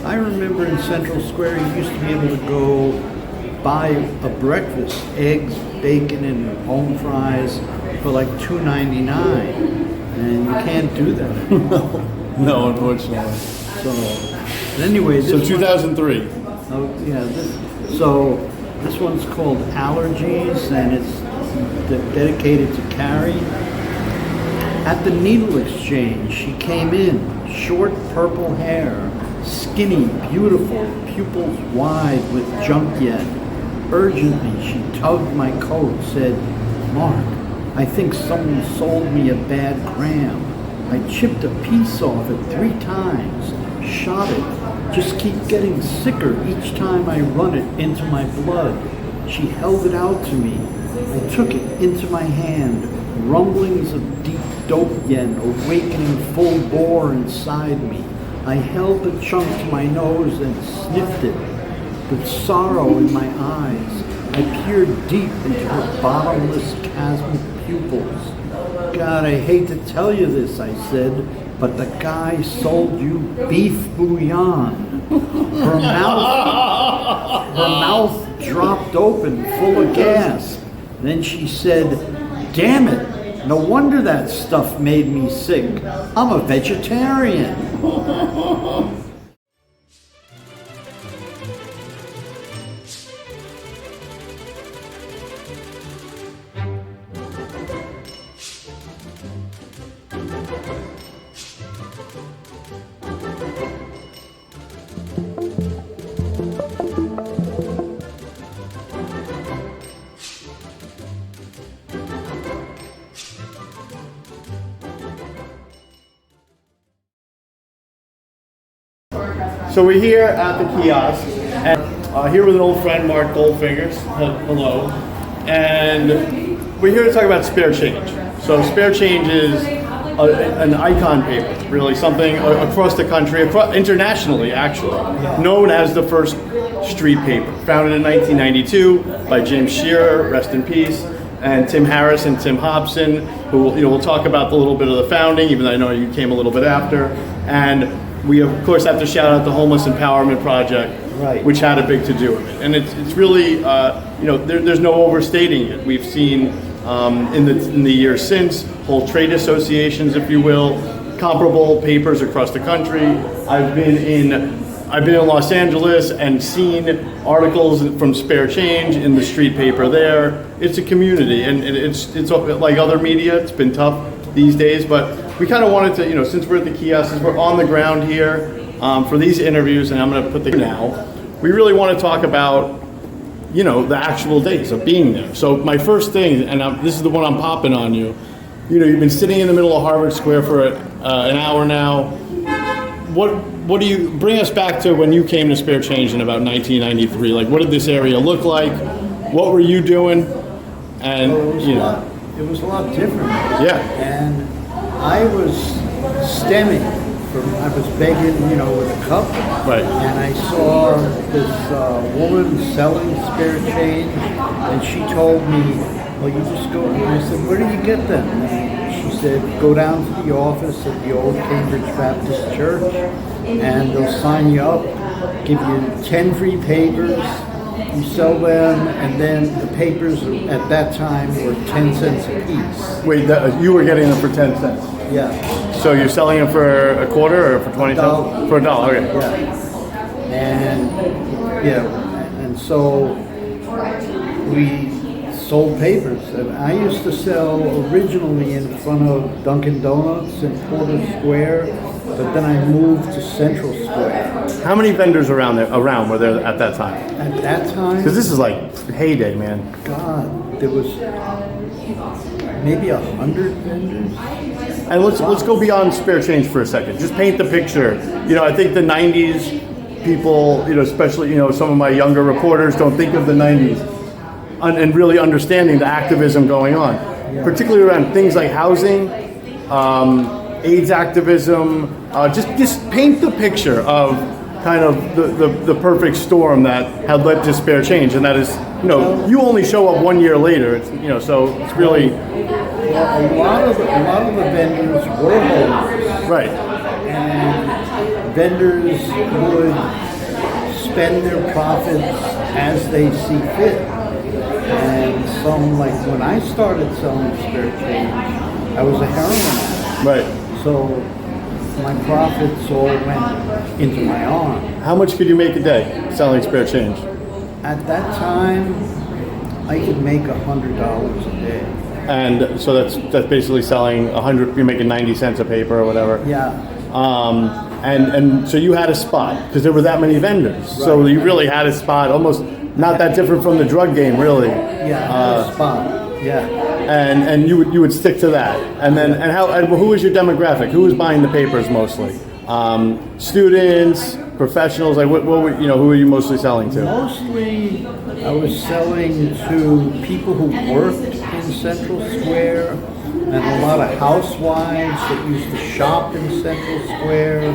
I remember in Central Square you used to be able to go buy a breakfast, eggs, bacon, and home fries for like $2.99, and you can't do that. No, unfortunately. So, anyway, So 2003. So this one's called Allergies, and it's dedicated to Carrie. At the needle exchange, she came in, short purple hair, skinny, beautiful, pupils wide with junk yet. Urgently, she tugged my coat, said, "Mark, I think someone sold me a bad gram. I chipped a piece off it 3 times, shot it, just keep getting sicker each time I run it into my blood." She held it out to me. I took it into my hand, rumblings of deep dope yen awakening full bore inside me. I held the chunk to my nose and sniffed it. With sorrow in my eyes, I peered deep into her bottomless chasmic pupils. "God, I hate to tell you this," I said, "but the guy sold you beef bouillon." Her mouth dropped open, full of gas. Then she said, "Damn it, no wonder that stuff made me sick. I'm a vegetarian." So we're here at the kiosk, and here with an old friend, Marc Goldfinger. Hello. And we're here to talk about spare change. So spare change is an icon paper, really something across the country, internationally actually, known as the first street paper. Founded in 1992 by James Shearer, rest in peace, and Tim Harris and Tim Hobson, who we'll talk about a little bit of the founding, even though I know you came a little bit after. And we of course have to shout out the Homeless Empowerment Project, right, which had a big to do with it. And it's really, there's no overstating it. We've seen in the years since whole trade associations, if you will, comparable papers across the country. I've been in Los Angeles and seen articles from Spare Change in the street paper there. It's a community, and it's like other media. It's been tough these days, but we kind of wanted to, since we're at the kiosk, since we're on the ground here for these interviews, and I'm going to put the now, we really want to talk about, the actual days of being there. So my first thing, and this is the one I'm popping on you, you've been sitting in the middle of Harvard Square for an hour now. What do you bring us back to when you came to Spare Change in about 1993? Like, what did this area look like? What were you doing? And it was a lot different. Yeah. And I was stemming I was begging, with a cup. Right. And I saw this woman selling spare change, and she told me, "Well, you just go." And I said, "Where do you get them?" And she said, "Go down to the office at the old Cambridge Baptist Church, and they'll sign you up, give you 10 free papers. You sell them, and then the papers at that time were 10 cents a piece." Wait, you were getting them for 10 cents? Yeah. So you're selling them for a quarter or for 20 cents? For $1, okay. Yeah. And so we sold papers. And I used to sell originally in front of Dunkin' Donuts in Porter Square, but then I moved to Central Square. How many vendors around were there at that time? At that time? Because this is like heyday, man. God, there was maybe 100 vendors. And let's go beyond Spare Change for a second. Just paint the picture. I think the 90s people, especially, some of my younger reporters don't think of the 90s and really understanding the activism going on, particularly around things like housing, AIDS activism. Just paint the picture of kind of the perfect storm that had led to Spare Change, and that is, you only show up 1 year later. It's, so it's really. Well, a lot of the vendors were homeless. Right. And vendors would spend their profits as they see fit. And so, like, when I started selling spare change, I was a heroin addict. Right. So my profits all went into my arm. How much could you make a day selling spare change? At that time, I could make $100 a day. And so that's basically selling 100. You're making 90 cents a paper or whatever. Yeah. And so you had a spot because there were that many vendors. Right. So you really had a spot, almost not that different from the drug game, really. Yeah, I had a spot. Yeah. And you would stick to that. And then who was your demographic? Who was buying the papers mostly? Students, professionals. Like what were, who were you mostly selling to? Mostly, I was selling to people who worked in Central Square, and a lot of housewives that used to shop in Central Square.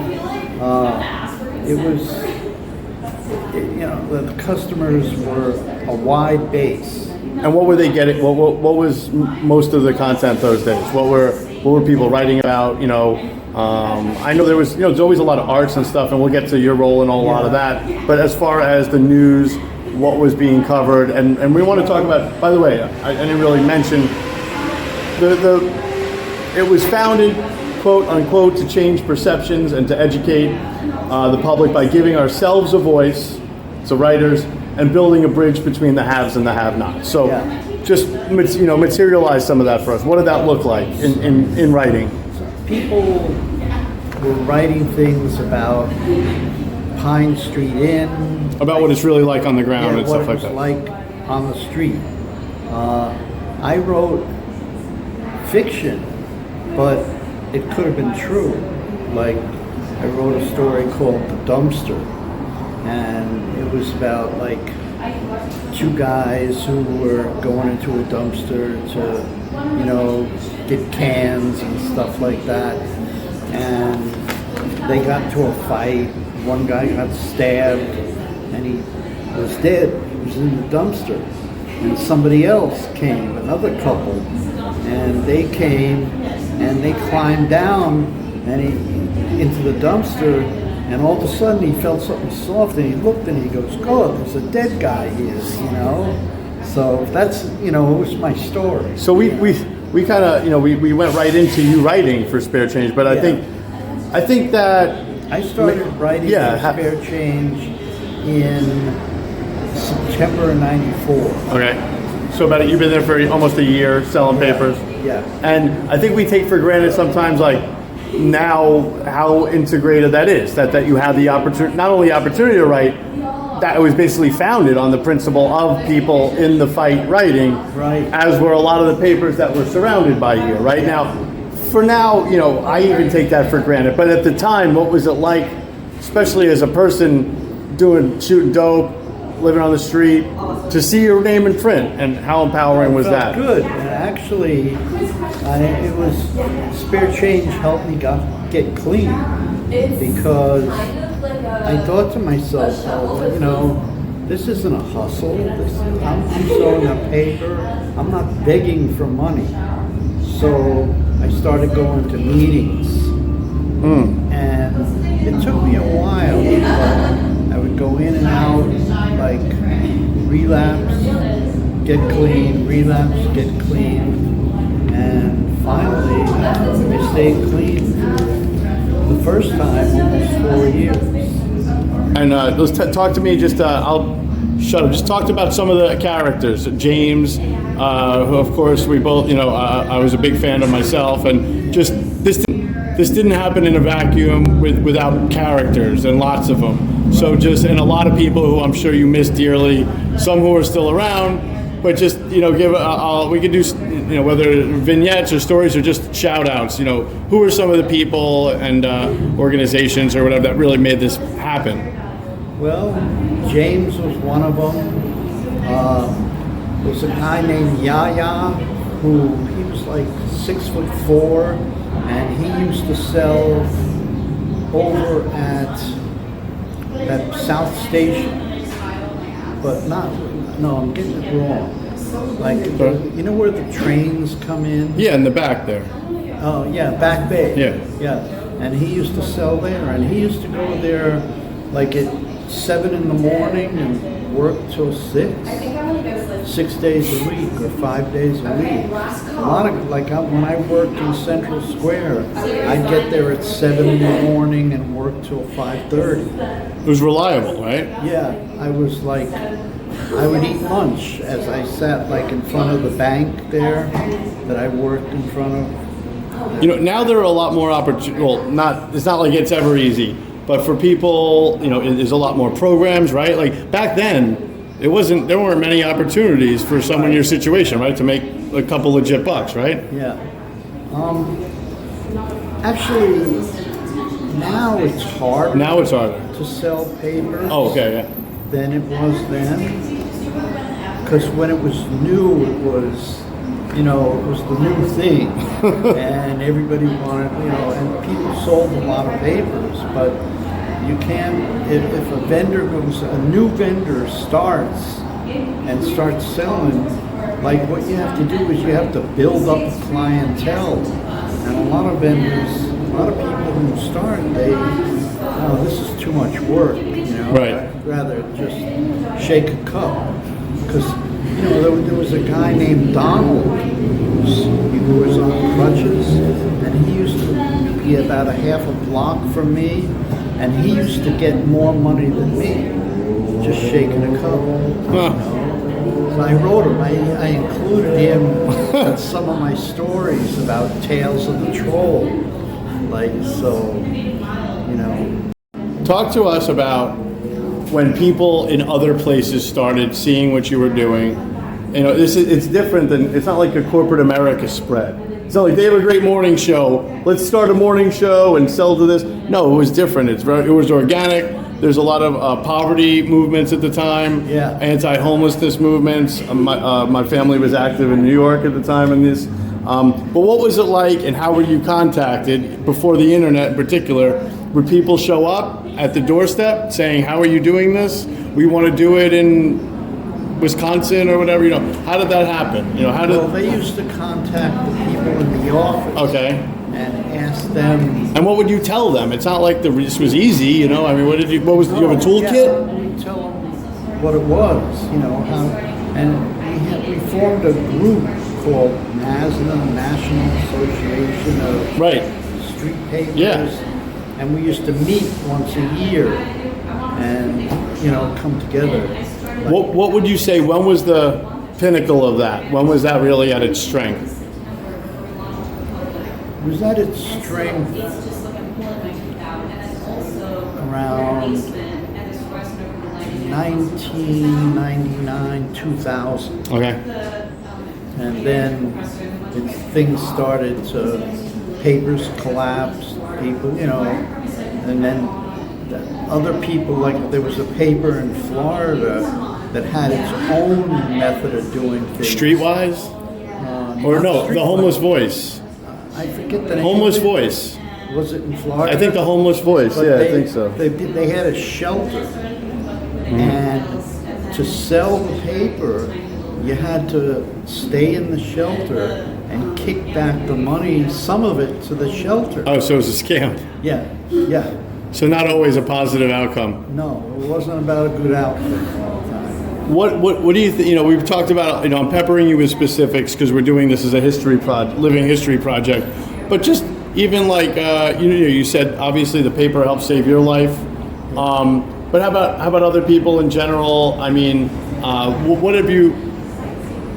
The customers were a wide base. And what were they getting? What was most of the content those days? What were people writing about? I know there was there's always a lot of arts and stuff, and we'll get to your role in a lot of that. But as far as the news, what was being covered, and we want to talk about. By the way, I didn't really mention it was founded, quote unquote, to change perceptions and to educate the public by giving ourselves a voice, so writers, and building a bridge between the haves and the have-nots. So just materialize some of that for us. What did that look like in writing? People were writing things about Pine Street Inn. About what it's really like on the ground and stuff like that. What it was like on the street. I wrote fiction, but it could have been true. Like, I wrote a story called The Dumpster, and it was about like two guys who were going into a dumpster to, get cans and stuff like that, and they got into a fight. One guy got stabbed, and he was dead. He was in the dumpster, and somebody else came, another couple, and they came and they climbed down into the dumpster, and all of a sudden he felt something soft, and he looked and he goes, "God, there's a dead guy here," So that's it was my story. So we kind of we went right into you writing for Spare Change, but I think that I started writing for Spare Change in September '94. Okay. So you've been there for almost a year selling papers. Yeah. And I think we take for granted sometimes, like, now how integrated that is, that you have the opportunity, not only opportunity to write, that it was basically founded on the principle of people in the fight writing, right, as were a lot of the papers that were surrounded by you, right? Now, for now, I even take that for granted, but at the time, what was it like, especially as a person shooting dope, living on the street, to see your name in print, and how empowering was that? Good, and actually, it was Spare Change helped me get clean, because I thought to myself, this isn't a hustle. I'm selling a paper. I'm not begging for money. So I started going to meetings, and it took me a while, but I would go in and out, like relapse, get clean, relapse, get clean, and finally I stayed clean the first time almost 4 years. And let's talk to me. I'll shut up. Just talked about some of the characters. James, who of course we both, I was a big fan of myself, and just this didn't happen in a vacuum without characters, and lots of them. So and a lot of people who I'm sure you miss dearly. Some who are still around, but just we could do whether vignettes or stories or just shout outs. Who are some of the people and organizations or whatever that really made this happen? Well, James was one of them. There's a guy named Yaya who he was like 6'4", and he used to sell over at South Station, but I'm getting it wrong. Like, where the trains come in? Yeah, in the back there. Oh, yeah, Back Bay. Yeah. Yeah. and he used to sell there, and he used to go there like at 7 in the morning and work till 6 days a week or 5 days a week. A lot of, when I worked in Central Square, I'd get there at 7 in the morning and work till 5:30. It was reliable, right? Yeah, I was like, I would eat lunch as I sat like in front of the bank there that I worked in front of. You know, now there are a lot more opportunities. Well, it's not like it's ever easy, but for people, you know, there's a lot more programs, right? Like back then, there weren't many opportunities for someone in your situation, right, to make a couple legit bucks, right? Yeah. Actually, now it's harder. Now it's harder to sell papers. Oh, okay, yeah. Than it was then. Because when it was new, it was the new thing, and everybody wanted, and people sold a lot of papers, but you can't, if a new vendor starts selling, like what you have to do is you have to build up a clientele, and a lot of vendors, a lot of people who start, this is too much work, Right. I'd rather just shake a cup, because there was a guy named Donald who was on crutches, and he used to be about a half a block from me, and he used to get more money than me, just shaking a cup. So I wrote him, I included him in some of my stories about Tales of the Troll, Talk to us about when people in other places started seeing what you were doing. You know, it's different than, it's not like a corporate America spread. It's not like they have a great morning show, let's start a morning show and sell to this. No, it was different. It was organic. There's a lot of poverty movements at the time, Yeah. Anti-homelessness movements. My family was active in New York at the time in this. But what was it like, and how were you contacted before the internet in particular? Would people show up at the doorstep saying, how are you doing this? We want to do it in Wisconsin or whatever, how did that happen? Well, they used to contact the people in the office. Okay. And ask them. And what would you tell them? It's not like this was easy, I mean, do you have a toolkit? Yeah, you tell them what it was, how, and we formed a group called NASNA, National Association of Right. Street Papers. Yeah. And we used to meet once a year and, come together. What would you say, when was the pinnacle of that? When was that really at its strength? It was at its strength around 1999, 2000. Okay. And then things started to, papers collapsed, people, and then other people, like there was a paper in Florida that had its own method of doing things. Streetwise? Or no, the Homeless Voice. I forget the name. Homeless of it. Voice. Was it in Florida? I think the Homeless Voice, But I they, think so. They had a shelter, and to sell the paper, you had to stay in the shelter and kick back the money, some of it, to the shelter. Oh, so it was a scam. Yeah. So not always a positive outcome. No, it wasn't about a good outcome all the time. What do you think? We've talked about, I'm peppering you with specifics because we're doing this as a living history project. But just even like, you said, obviously the paper helped save your life. But how about other people in general? I mean, what have you,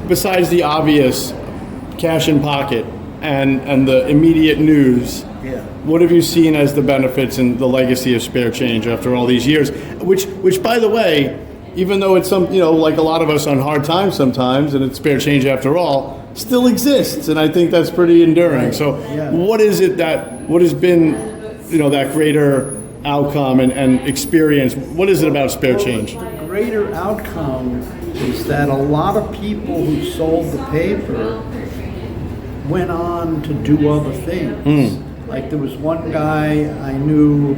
besides the obvious cash in pocket and the immediate news, Yeah. what have you seen as the benefits and the legacy of spare change after all these years? Which by the way, even though it's like a lot of us on hard times sometimes, and it's spare change after all, still exists, and I think that's pretty enduring. Right. So, Yeah. what has been, that greater outcome and experience? What is it about spare change? The greater outcome is that a lot of people who sold the paper went on to do other things. Like there was one guy I knew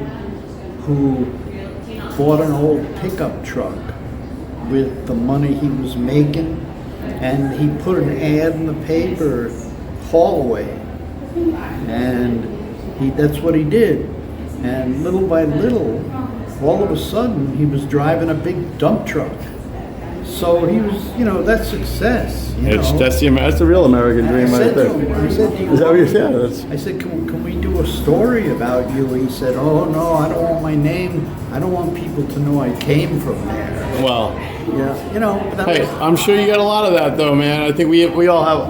who bought an old pickup truck with the money he was making, and he put an ad in the paper, haul away, and That's what he did. And little by little, all of a sudden, he was driving a big dump truck. So he was, that's success. That's the real American dream right there. I said, is that what you said? I said, can we do a story about you? He said, oh no, I don't want my name. I don't want people to know I came from there. Well, yeah, hey, I'm sure you got a lot of that though, man. I think we all have.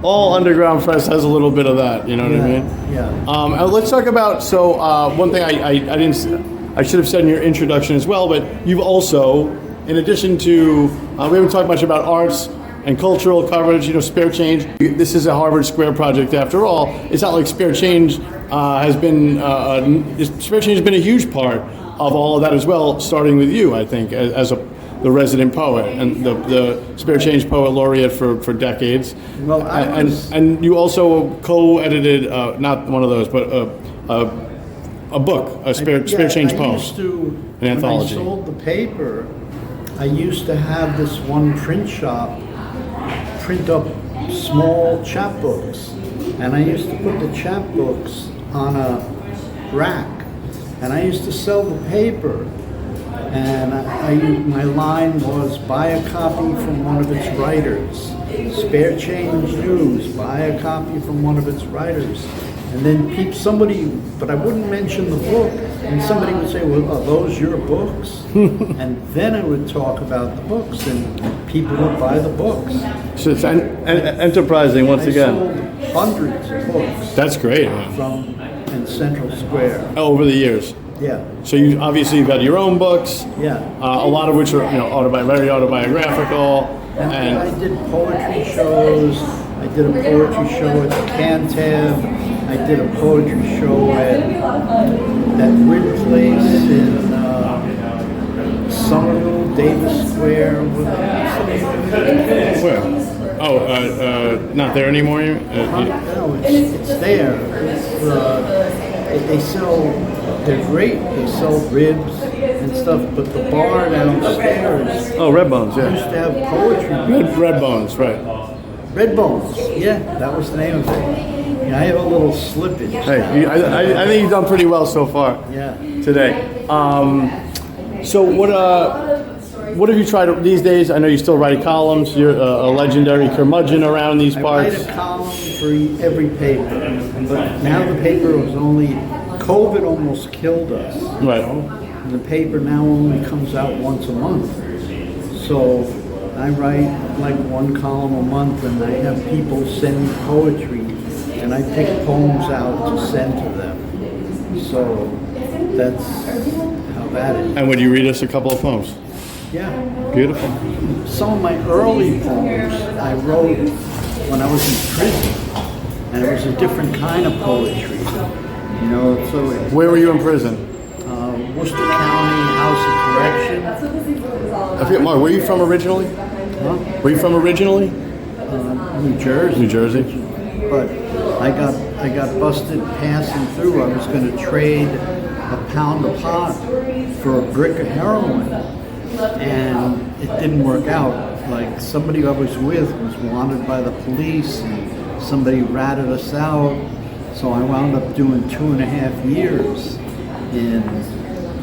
All underground press has a little bit of that. You know what I mean? Yeah. Let's talk about. So one thing I should have said in your introduction as well, but you've also, in addition to, we haven't talked much about arts and cultural coverage, Spare Change. This is a Harvard Square project after all. It's not like Spare Change has been, Spare Change has been a huge part of all of that as well, starting with you, I think, as the resident poet and the Spare Change Poet Laureate for decades. Well, and you also co-edited, not one of those, but a book, a Spare Change poem, an anthology. When I sold the paper, I used to have this one print shop print up small chapbooks, and I used to put the chapbooks on a rack, and I used to sell the paper, and my line was, buy a copy from one of its writers. Spare Change News, buy a copy from one of its writers. And then somebody, but I wouldn't mention the book, and somebody would say, well, are those your books? And then I would talk about the books, and people would buy the books. So it's enterprising once again. I sold hundreds of books. That's great. In Central Square. Over the years. Yeah. So you've got your own books. Yeah. A lot of which are very autobiographical. And I did poetry shows. I did a poetry show at the Cantab. I did a poetry show at Wynn Place in Somerville, Davis Square. Where? Not there anymore? No, it's there. They sell, they're great. They sell ribs and stuff, but the bar downstairs. Oh, Red Bones, yeah. Used to have poetry. Red Bones, right. Red Bones, yeah, that was the name of it. Yeah, I have a little slippage. Hey, I think you've done pretty well so far. Yeah. Today. So what have you tried these days? I know you still write columns. You're a legendary curmudgeon around these parts. I write a column for every paper, but now the paper was only, COVID almost killed us. Right. And the paper now only comes out once a month. So I write like one column a month, and I have people send me poetry, and I pick poems out to send to them. So that's how that is. And would you read us a couple of poems? Yeah. Beautiful. Some of my early poems I wrote when I was in prison, and it was a different kind of poetry. So where were you in prison? Worcester County House of Correction. I forget, Mark, where are you from originally? Huh? Where are you from originally? New Jersey. New Jersey. But I got busted passing through. I was going to trade a pound of pot for a brick of heroin, and it didn't work out. Like, somebody I was with was wanted by the police, and somebody ratted us out. So I wound up doing 2.5 years in.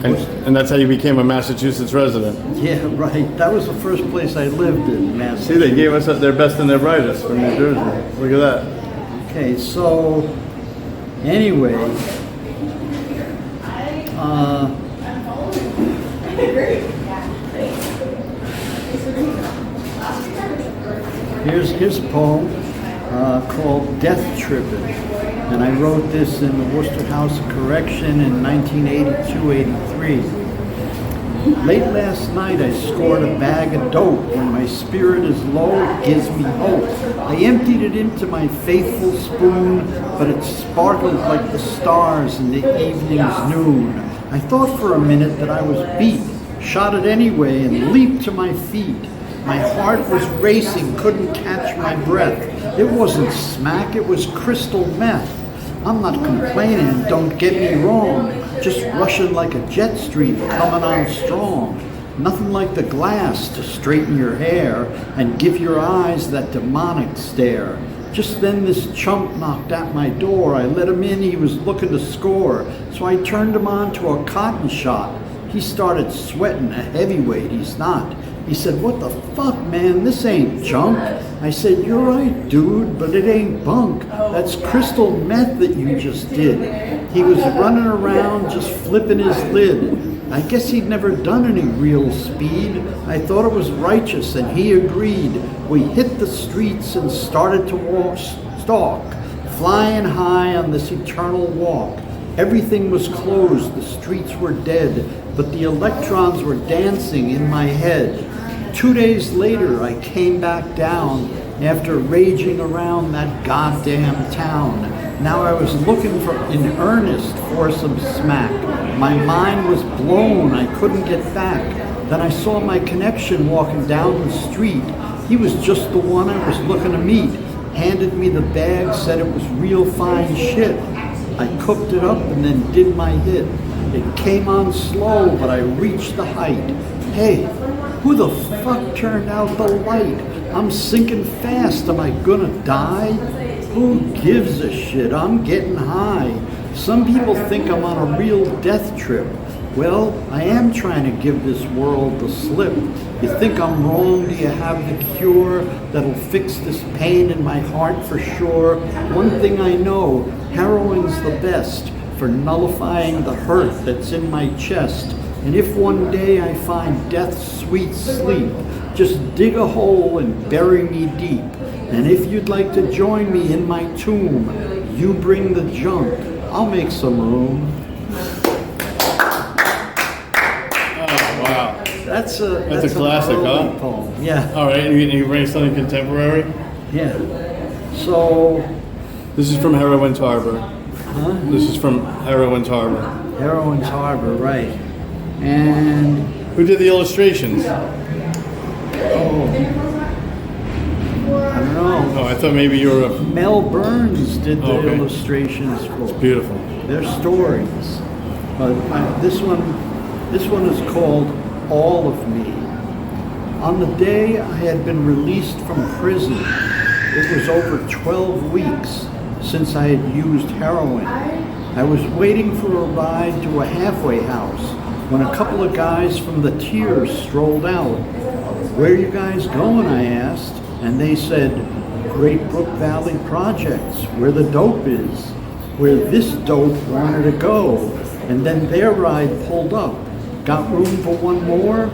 And that's how you became a Massachusetts resident. Yeah, right. That was the first place I lived in, Massachusetts. See, they gave us their best and their brightest from New Jersey. Look at that. Okay, so anyway, here's a poem called Death Trippin'. And I wrote this in the Worcester House of Correction in 1982-83. Late last night I scored a bag of dope. When my spirit is low, it gives me hope. I emptied it into my faithful spoon, but it sparkled like the stars in the evening's noon. I thought for a minute that I was beat, shot it anyway and leaped to my feet. My heart was racing, couldn't catch my breath. It wasn't smack, it was crystal meth. I'm not complaining, don't get me wrong. Just rushing like a jet stream, coming on strong. Nothing like the glass to straighten your hair and give your eyes that demonic stare. Just then this chump knocked at my door. I let him in, he was looking to score. So I turned him on to a cotton shot. He started sweating, a heavyweight, he's not. He said, "What the fuck, man, this ain't junk." I said, "You're right, dude, but it ain't bunk. That's crystal meth that you just did." He was running around just flipping his lid. I guess he'd never done any real speed. I thought it was righteous and he agreed. We hit the streets and started to stalk, flying high on this eternal walk. Everything was closed, the streets were dead, but the electrons were dancing in my head. 2 days later, I came back down after raging around that goddamn town. Now I was looking in earnest for some smack. My mind was blown, I couldn't get back. Then I saw my connection walking down the street. He was just the one I was looking to meet. Handed me the bag, said it was real fine shit. I cooked it up and then did my hit. It came on slow, but I reached the height. Hey, who the fuck turned out the light? I'm sinking fast, am I gonna die? Who gives a shit? I'm getting high. Some people think I'm on a real death trip. Well, I am trying to give this world the slip. You think I'm wrong? Do you have the cure that'll fix this pain in my heart for sure? One thing I know, heroin's the best for nullifying the hurt that's in my chest. And if one day I find death's sweet sleep, just dig a hole and bury me deep. And if you'd like to join me in my tomb, you bring the junk, I'll make some room. Wow. That's a classic, huh? poem. Yeah. All right, and you bring something contemporary? Yeah. So, This is from Heroin's Harbor. huh? This is from Heroin's Harbor. Heroin's Harbor, right. And, Who did the illustrations? I don't know. Oh, I thought maybe you were a... Mel Burns did the Okay. illustrations for Beautiful. their stories. But this one is called All of Me. On the day I had been released from prison, it was over 12 weeks since I had used heroin. I was waiting for a ride to a halfway house when a couple of guys from the Tiers strolled out. "Where you guys going?" I asked, and they said, "Great Brook Valley Projects, where the dope is, where this dope wanted to go." And then their ride pulled up. "Got room for one more?"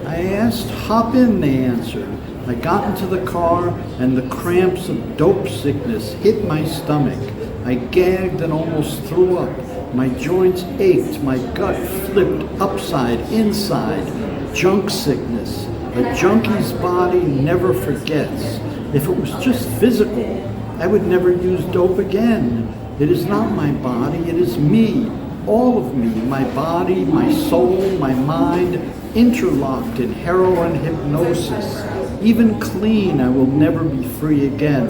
I asked. "Hop in," they answered. I got into the car and the cramps of dope sickness hit my stomach. I gagged and almost threw up. My joints ached, my gut flipped upside, inside. Junk sickness. A junkie's body never forgets. If it was just physical, I would never use dope again. It is not my body, it is me. All of me, my body, my soul, my mind, interlocked in heroin hypnosis. Even clean, I will never be free again.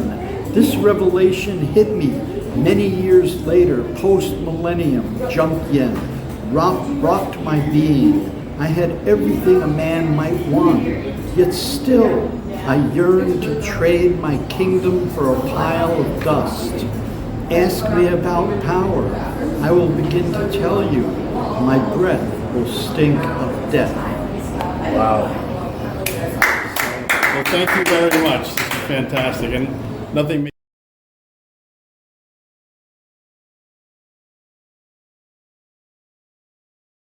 This revelation hit me many years later, post-millennium, Junkian, rocked my being. I had everything a man might want, yet still I yearned to trade my kingdom for a pile of dust. Ask me about power. I will begin to tell you. My breath will stink of death. Wow. Well, thank you very much. This is fantastic. And nothing